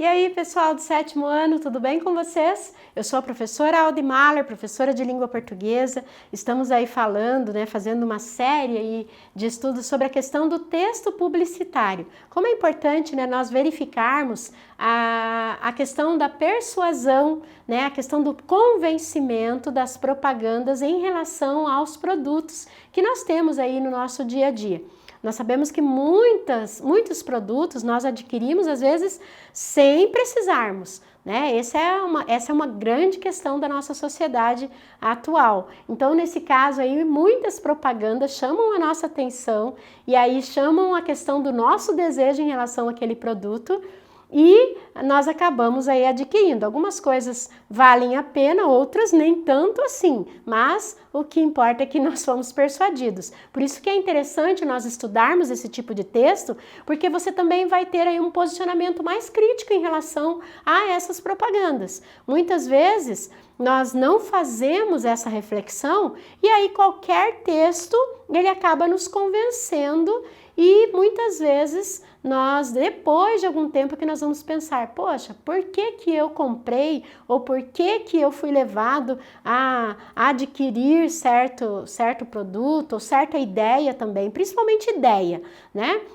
E aí, pessoal do 7º ano, tudo bem com vocês? Eu sou a professora Aldi Mahler, professora de língua portuguesa. Estamos aí falando, fazendo uma série aí de estudos sobre a questão do texto publicitário. Como é importante, nós verificarmos a questão da persuasão, a questão do convencimento das propagandas em relação aos produtos que nós temos aí no nosso dia a dia. Nós sabemos que muitos produtos nós adquirimos, às vezes, sem precisarmos, Essa é uma grande questão da nossa sociedade atual. Então, nesse caso aí, muitas propagandas chamam a nossa atenção e aí chamam a questão do nosso desejo em relação àquele produto e nós acabamos aí adquirindo. Algumas coisas valem a pena, outras nem tanto assim, mas o que importa é que nós fomos persuadidos. Por isso que é interessante nós estudarmos esse tipo de texto, porque você também vai ter aí um posicionamento mais crítico em relação a essas propagandas. Muitas vezes nós não fazemos essa reflexão e aí qualquer texto ele acaba nos convencendo e muitas vezes nós, depois de algum tempo que nós vamos pensar, poxa, por que que eu comprei ou por que que eu fui levado a adquirir certo produto ou certa ideia também, principalmente ideia,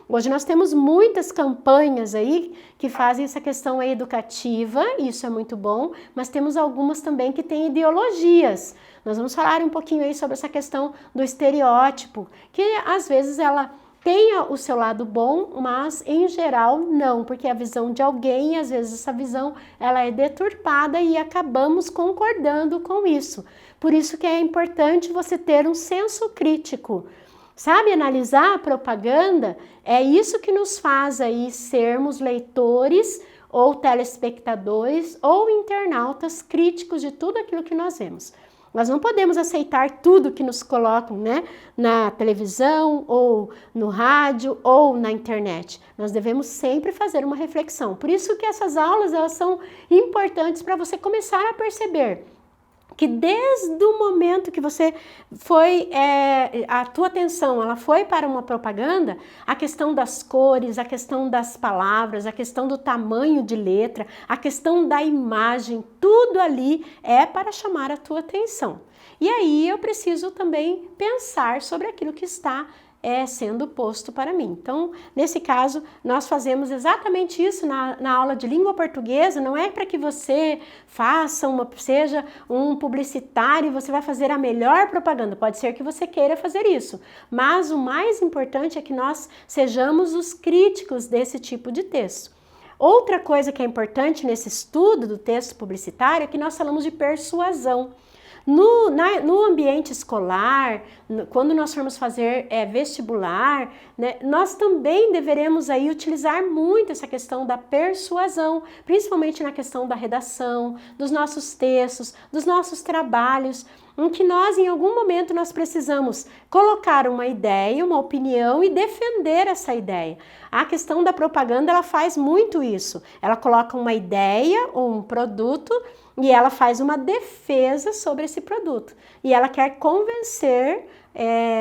Hoje nós temos muitas campanhas aí que fazem essa questão aí educativa, isso é muito bom, mas temos algumas também que têm ideologias. Nós vamos falar um pouquinho aí sobre essa questão do estereótipo, que às vezes ela tenha o seu lado bom, mas em geral não, porque a visão de alguém, às vezes essa visão ela é deturpada e acabamos concordando com isso. Por isso que é importante você ter um senso crítico. Sabe, analisar a propaganda é isso que nos faz aí sermos leitores ou telespectadores ou internautas críticos de tudo aquilo que nós vemos. Nós não podemos aceitar tudo que nos colocam, na televisão, ou no rádio, ou na internet. Nós devemos sempre fazer uma reflexão. Por isso que essas aulas elas são importantes para você começar a perceber que desde o momento que você foi, a tua atenção ela foi para uma propaganda, a questão das cores, a questão das palavras, a questão do tamanho de letra, a questão da imagem, tudo ali é para chamar a tua atenção. E aí eu preciso também pensar sobre aquilo que está sendo posto para mim. Então, nesse caso, nós fazemos exatamente isso na aula de língua portuguesa, não é para que você seja um publicitário e você vai fazer a melhor propaganda, pode ser que você queira fazer isso, mas o mais importante é que nós sejamos os críticos desse tipo de texto. Outra coisa que é importante nesse estudo do texto publicitário é que nós falamos de persuasão. No ambiente escolar, quando nós formos fazer vestibular, nós também deveremos aí utilizar muito essa questão da persuasão, principalmente na questão da redação, dos nossos textos, dos nossos trabalhos, em que nós, em algum momento, nós precisamos colocar uma ideia, uma opinião e defender essa ideia. A questão da propaganda, ela faz muito isso. Ela coloca uma ideia ou um produto e ela faz uma defesa sobre esse produto. E ela quer convencer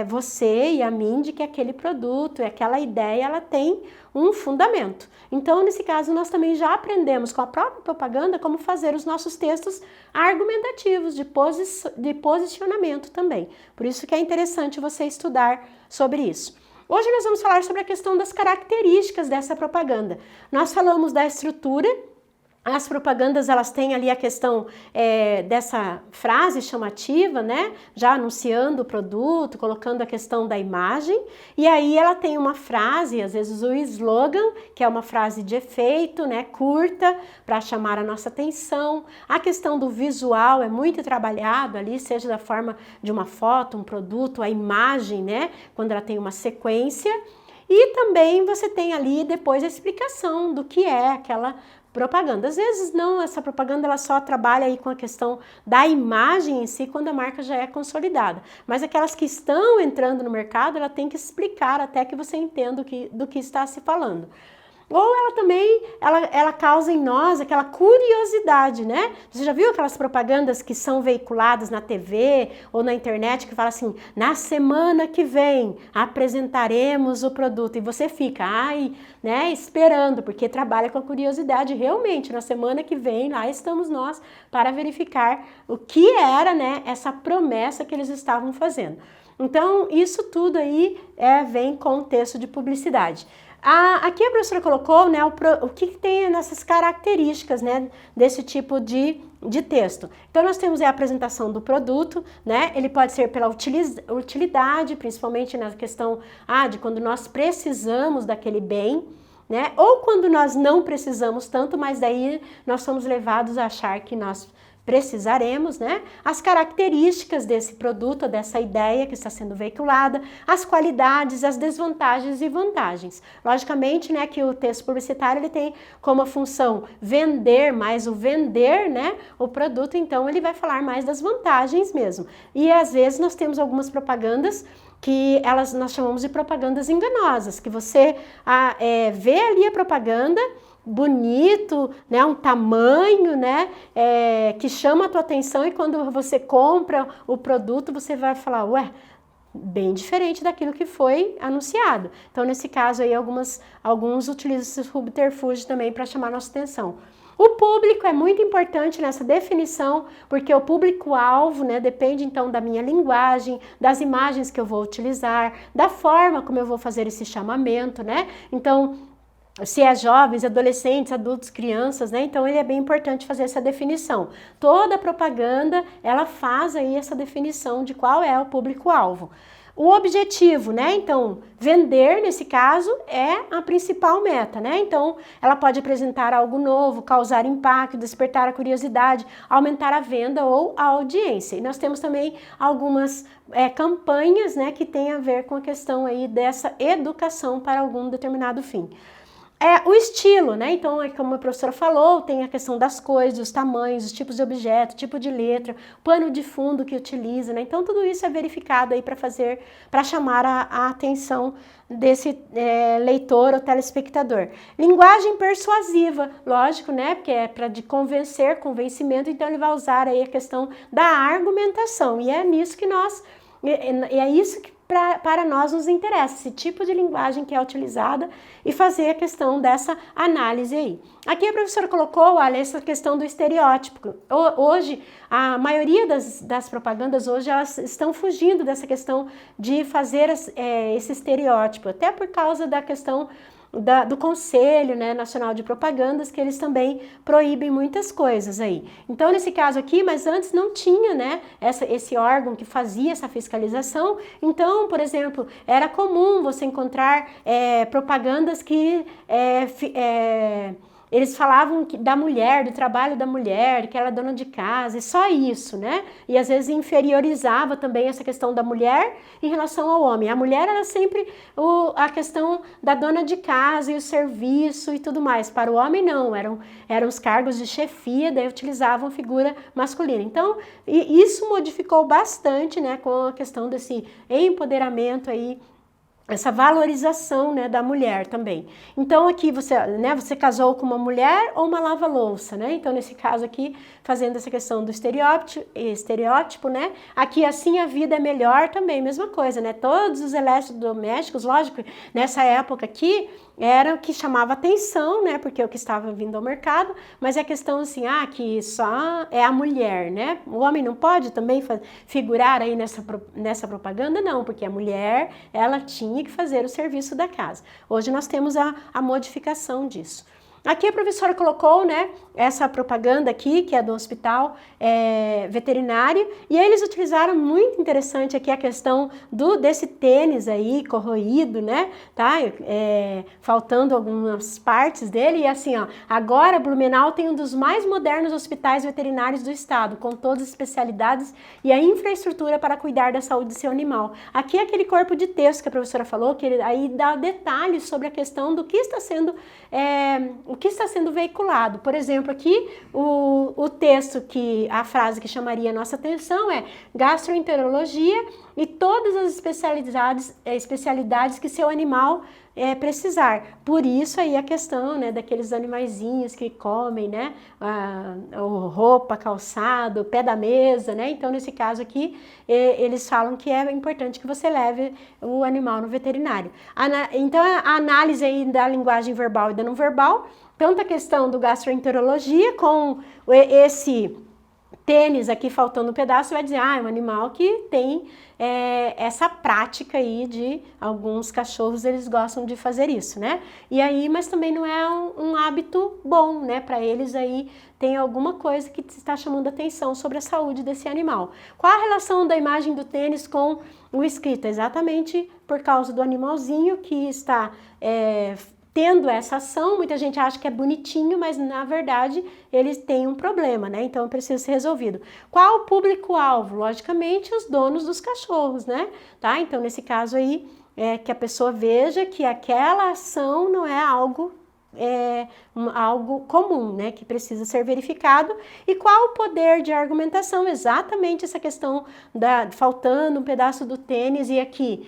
você e a mim de que aquele produto e aquela ideia, ela tem um fundamento. Então, nesse caso, nós também já aprendemos com a própria propaganda como fazer os nossos textos argumentativos, de posicionamento também. Por isso que é interessante você estudar sobre isso. Hoje nós vamos falar sobre a questão das características dessa propaganda. Nós falamos da estrutura. As propagandas, elas têm ali a questão dessa frase chamativa, já anunciando o produto, colocando a questão da imagem, e aí ela tem uma frase, às vezes o slogan, que é uma frase de efeito, curta, para chamar a nossa atenção. A questão do visual é muito trabalhado ali, seja da forma de uma foto, um produto, a imagem, quando ela tem uma sequência, e também você tem ali depois a explicação do que é aquela propaganda. Às vezes não, essa propaganda ela só trabalha aí com a questão da imagem em si quando a marca já é consolidada. Mas aquelas que estão entrando no mercado, ela tem que explicar até que você entenda do que está se falando. ou ela também, ela causa em nós aquela curiosidade, né? Você já viu aquelas propagandas que são veiculadas na TV ou na internet que fala assim, na semana que vem apresentaremos o produto, e você fica, né, esperando, porque trabalha com a curiosidade. Realmente, na semana que vem, lá estamos nós para verificar o que era, né, essa promessa que eles estavam fazendo. Então, isso tudo aí vem com o texto de publicidade. Aqui a professora colocou, né, o que tem nessas características, né, desse tipo de texto. Então, nós temos a apresentação do produto, né, ele pode ser pela utilidade, principalmente na questão de quando nós precisamos daquele bem, né, ou quando nós não precisamos tanto, mas daí nós somos levados a achar que nós precisaremos, né? As características desse produto, dessa ideia que está sendo veiculada, as qualidades, as desvantagens e vantagens. Logicamente, né, que o texto publicitário ele tem como função vender, mais o vender, né, o produto, então ele vai falar mais das vantagens mesmo. E às vezes nós temos algumas propagandas que nós chamamos de propagandas enganosas, que você vê ali a propaganda bonito, né, um tamanho, né, que chama a tua atenção, e quando você compra o produto, você vai falar, ué, bem diferente daquilo que foi anunciado. Então, nesse caso aí, alguns utilizam esse subterfúgio também para chamar nossa atenção. O público é muito importante nessa definição, porque o público-alvo, né, depende então da minha linguagem, das imagens que eu vou utilizar, da forma como eu vou fazer esse chamamento, né? Então, se é jovens, adolescentes, adultos, crianças, né? Então, ele é bem importante fazer essa definição. Toda propaganda, ela faz aí essa definição de qual é o público-alvo. O objetivo, né? Então, vender, nesse caso, é a principal meta, né? Então, ela pode apresentar algo novo, causar impacto, despertar a curiosidade, aumentar a venda ou a audiência. E nós temos também algumas campanhas, né, que tem a ver com a questão aí dessa educação para algum determinado fim. O estilo, né? Então, como a professora falou, tem a questão das cores, dos tamanhos, os tipos de objeto, tipo de letra, pano de fundo que utiliza, né? Então, tudo isso é verificado aí para chamar a atenção desse leitor ou telespectador. Linguagem persuasiva, lógico, né? Porque é para convencimento, então ele vai usar aí a questão da argumentação, e é nisso que é isso que para nós nos interessa, esse tipo de linguagem que é utilizada, e fazer a questão dessa análise aí. Aqui a professora colocou, olha, essa questão do estereótipo. Hoje, a maioria das propagandas hoje, elas estão fugindo dessa questão de fazer esse estereótipo, até por causa da questão do Conselho, né, Nacional de Propagandas, que eles também proíbem muitas coisas aí. Então, nesse caso aqui, mas antes não tinha, né, esse órgão que fazia essa fiscalização. Então, por exemplo, era comum você encontrar propagandas que eles falavam da mulher, do trabalho da mulher, que ela é dona de casa, e só isso, né? E às vezes inferiorizava também essa questão da mulher em relação ao homem. A mulher era sempre a questão da dona de casa e o serviço e tudo mais. Para o homem, não, eram os cargos de chefia, daí utilizavam figura masculina. Então, isso modificou bastante, né, com a questão desse empoderamento aí, essa valorização, né, da mulher também. Então aqui você casou com uma mulher ou uma lava-louça, né? Então nesse caso aqui, fazendo essa questão do estereótipo, né? Aqui assim a vida é melhor também, mesma coisa, né? Todos os eletrodomésticos, lógico, nessa época aqui, era o que chamava atenção, né? Porque é o que estava vindo ao mercado, mas é a questão assim, que só é a mulher, né? O homem não pode também figurar aí nessa propaganda, não, porque a mulher, ela tinha que fazer o serviço da casa. Hoje nós temos a modificação disso. Aqui a professora colocou, né, essa propaganda aqui, que é do hospital veterinário, e eles utilizaram, muito interessante aqui, a questão desse tênis aí, corroído, né, tá, faltando algumas partes dele, e assim, ó, agora Blumenau tem um dos mais modernos hospitais veterinários do estado, com todas as especialidades e a infraestrutura para cuidar da saúde do seu animal. Aqui é aquele corpo de texto que a professora falou, que ele aí dá detalhes sobre a questão do que está sendo veiculado. Por exemplo, aqui o texto, a frase que chamaria a nossa atenção é gastroenterologia e todas as especialidades que seu animal precisar. Por isso aí a questão, né, daqueles animaizinhos que comem, né, roupa, calçado, pé da mesa, né? Então, nesse caso aqui, eles falam que é importante que você leve o animal no veterinário. Então, a análise aí da linguagem verbal e da não verbal, tanto a questão do gastroenterologia com esse tênis aqui faltando um pedaço, vai dizer, é um animal que tem essa prática aí de alguns cachorros, eles gostam de fazer isso, né? E aí, mas também não é um hábito bom, né? Para eles aí tem alguma coisa que está chamando atenção sobre a saúde desse animal. Qual a relação da imagem do tênis com o escrito? Exatamente por causa do animalzinho que está tendo essa ação. Muita gente acha que é bonitinho, mas na verdade eles têm um problema, né? Então precisa ser resolvido. Qual o público-alvo? Logicamente, os donos dos cachorros, né? Tá? Então, nesse caso aí, que a pessoa veja que aquela ação não é algo comum, né, que precisa ser verificado. E qual o poder de argumentação? Exatamente essa questão faltando um pedaço do tênis, e aqui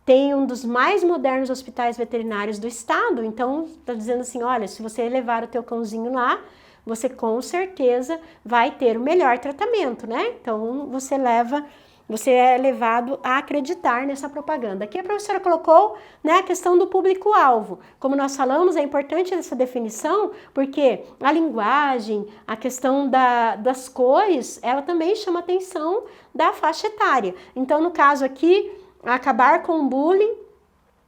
tem um dos mais modernos hospitais veterinários do estado, então está dizendo assim, olha, se você levar o teu cãozinho lá, você com certeza vai ter o melhor tratamento, né? Então você é levado a acreditar nessa propaganda. Aqui a professora colocou, né, a questão do público-alvo. Como nós falamos, é importante essa definição, porque a linguagem, a questão das cores, ela também chama atenção da faixa etária. Então, no caso aqui, acabar com o bullying,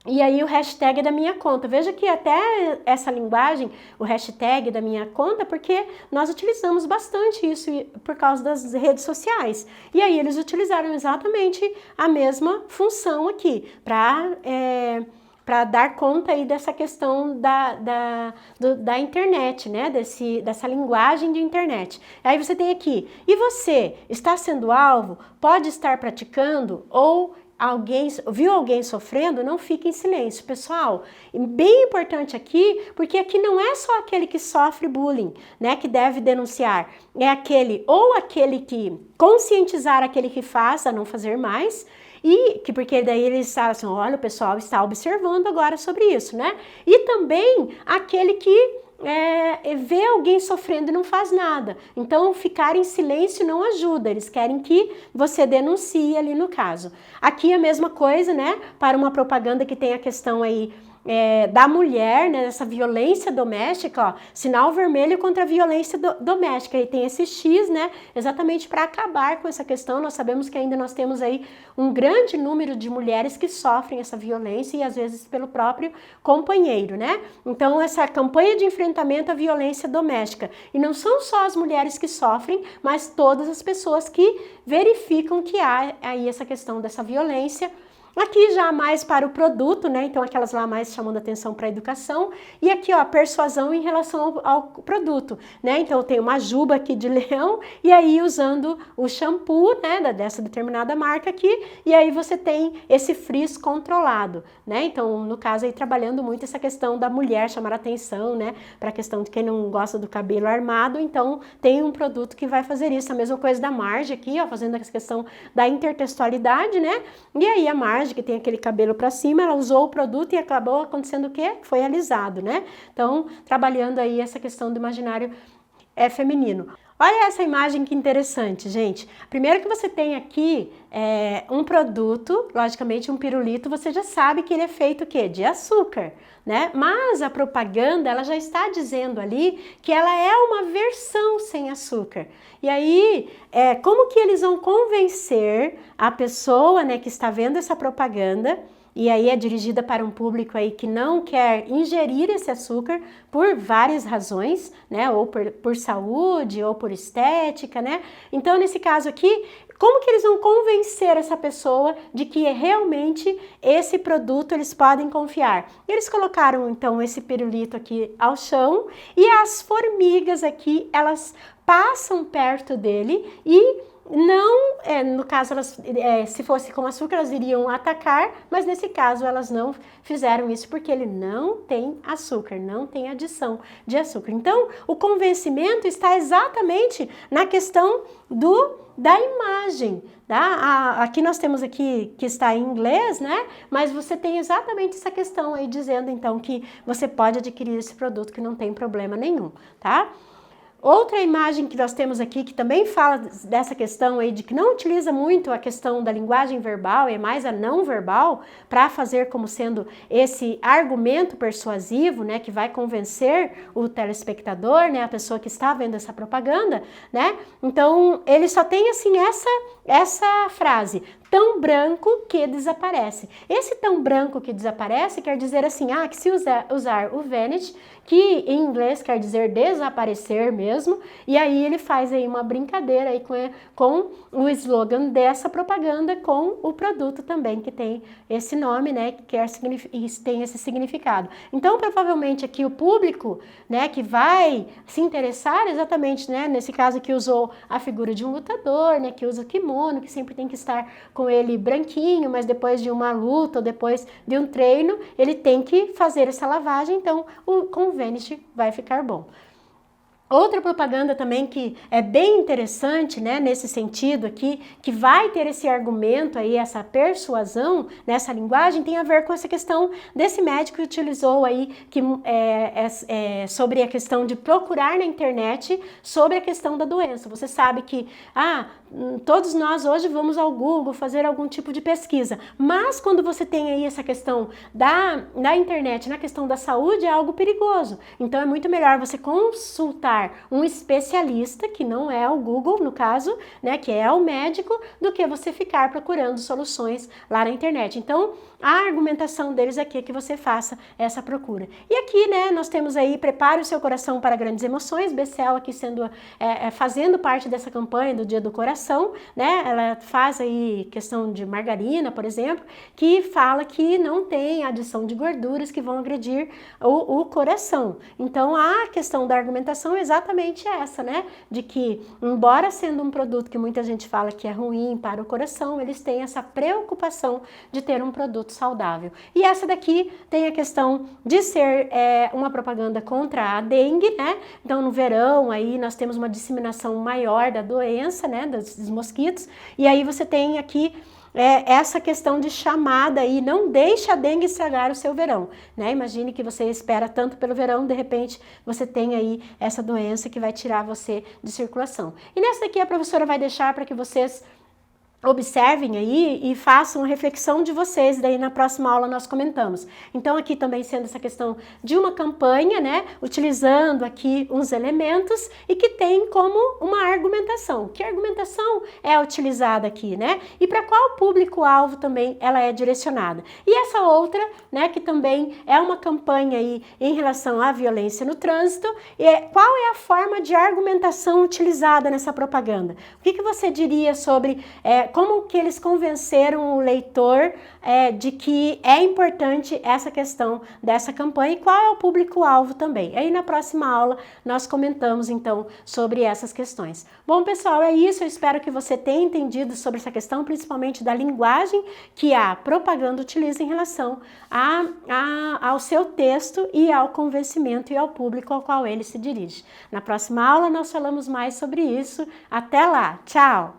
e aí o hashtag da minha conta. Veja que até essa linguagem, o hashtag da minha conta, porque nós utilizamos bastante isso por causa das redes sociais. E aí eles utilizaram exatamente a mesma função aqui, para dar conta aí dessa questão da internet, né? Dessa linguagem de internet. Aí você tem aqui, e você está sendo alvo? Pode estar praticando ou viu alguém sofrendo? Não fique em silêncio, pessoal. Bem importante aqui, porque aqui não é só aquele que sofre bullying, né, que deve denunciar. É aquele que conscientizar aquele que faz a não fazer mais, porque daí eles falam assim, olha, o pessoal está observando agora sobre isso, né? E também aquele que vê alguém sofrendo e não faz nada. Então, ficar em silêncio não ajuda. Eles querem que você denuncie ali no caso. Aqui a mesma coisa, né? Para uma propaganda que tem a questão aí da mulher, né, dessa violência doméstica, ó, sinal vermelho contra a violência doméstica, e tem esse X, né, exatamente para acabar com essa questão. Nós sabemos que ainda nós temos aí um grande número de mulheres que sofrem essa violência, e às vezes pelo próprio companheiro, né? Então, essa campanha de enfrentamento à violência doméstica, e não são só as mulheres que sofrem, mas todas as pessoas que verificam que há aí essa questão dessa violência. Aqui já mais para o produto, né? Então aquelas lá mais chamando atenção para a educação. E aqui, ó, a persuasão em relação ao produto, né? Então eu tenho uma juba aqui de leão, e aí usando o shampoo, né, dessa determinada marca aqui, e aí você tem esse frizz controlado, né? Então, no caso aí, trabalhando muito essa questão da mulher chamar atenção, né, para a questão de quem não gosta do cabelo armado, então tem um produto que vai fazer isso. A mesma coisa da Marge aqui, ó, fazendo essa questão da intertextualidade, né? E aí a Marge, que tem aquele cabelo para cima, ela usou o produto e acabou acontecendo o quê? Foi alisado, né? Então, trabalhando aí essa questão do imaginário feminino. Olha essa imagem que interessante, gente. Primeiro que você tem aqui um produto, logicamente um pirulito, você já sabe que ele é feito o quê? De açúcar, né? Mas a propaganda, ela já está dizendo ali que ela é uma versão sem açúcar. E aí, como que eles vão convencer a pessoa, né, que está vendo essa propaganda, e aí é dirigida para um público aí que não quer ingerir esse açúcar por várias razões, né? Ou por saúde, ou por estética, né? Então, nesse caso aqui, como que eles vão convencer essa pessoa de que realmente esse produto eles podem confiar? Eles colocaram, então, esse pirulito aqui ao chão, e as formigas aqui, elas passam perto dele e não, no caso, elas, se fosse com açúcar, elas iriam atacar, mas nesse caso elas não fizeram isso porque ele não tem açúcar, não tem adição de açúcar. Então, o convencimento está exatamente na questão da imagem, tá? Aqui nós temos aqui que está em inglês, né? Mas você tem exatamente essa questão aí dizendo então que você pode adquirir esse produto que não tem problema nenhum, tá? Outra imagem que nós temos aqui, que também fala dessa questão aí de que não utiliza muito a questão da linguagem verbal, é mais a não verbal, para fazer como sendo esse argumento persuasivo, né, que vai convencer o telespectador, né, a pessoa que está vendo essa propaganda, né? Então, ele só tem assim essa frase: tão branco que desaparece. Esse tão branco que desaparece quer dizer assim, que se usar o vanish, que em inglês quer dizer desaparecer mesmo, e aí ele faz aí uma brincadeira aí com o slogan dessa propaganda com o produto também, que tem esse nome, né, que tem esse significado. Então, provavelmente aqui o público, né, que vai se interessar exatamente, né, nesse caso que usou a figura de um lutador, né, que usa kimono, que sempre tem que estar com ele branquinho, mas depois de uma luta ou depois de um treino, ele tem que fazer essa lavagem, então com o vanish vai ficar bom. Outra propaganda também que é bem interessante, né, nesse sentido aqui, que vai ter esse argumento aí, essa persuasão nessa linguagem, tem a ver com essa questão desse médico que utilizou aí, que sobre a questão de procurar na internet sobre a questão da doença. Você sabe que, todos nós hoje vamos ao Google fazer algum tipo de pesquisa, mas quando você tem aí essa questão da internet, na questão da saúde, é algo perigoso. Então é muito melhor você consultar um especialista, que não é o Google, no caso, né, que é o médico, do que você ficar procurando soluções lá na internet. Então, a argumentação deles aqui é que você faça essa procura. E aqui, né, nós temos aí, prepare o seu coração para grandes emoções, Becel aqui sendo, fazendo parte dessa campanha do Dia do Coração, né, ela faz aí questão de margarina, por exemplo, que fala que não tem adição de gorduras que vão agredir o coração. Então, a questão da argumentação é exatamente essa, né, de que, embora sendo um produto que muita gente fala que é ruim para o coração, eles têm essa preocupação de ter um produto saudável. E essa daqui tem a questão de ser uma propaganda contra a dengue, né? Então, no verão, aí nós temos uma disseminação maior da doença, né, dos mosquitos, e aí você tem aqui essa questão de chamada aí, não deixe a dengue estragar o seu verão, né? Imagine que você espera tanto pelo verão, de repente você tem aí essa doença que vai tirar você de circulação. E nessa daqui a professora vai deixar para que vocês observem aí e façam uma reflexão de vocês, daí na próxima aula nós comentamos. Então aqui também sendo essa questão de uma campanha, né, utilizando aqui uns elementos e que tem como uma argumentação. Que argumentação é utilizada aqui, né? E para qual público-alvo também ela é direcionada. E essa outra, né, que também é uma campanha aí em relação à violência no trânsito, qual é a forma de argumentação utilizada nessa propaganda? O que você diria sobre como que eles convenceram o leitor de que é importante essa questão dessa campanha e qual é o público-alvo também. Aí na próxima aula nós comentamos então sobre essas questões. Bom, pessoal, é isso. Eu espero que você tenha entendido sobre essa questão, principalmente da linguagem que a propaganda utiliza em relação ao seu texto e ao convencimento e ao público ao qual ele se dirige. Na próxima aula nós falamos mais sobre isso. Até lá. Tchau!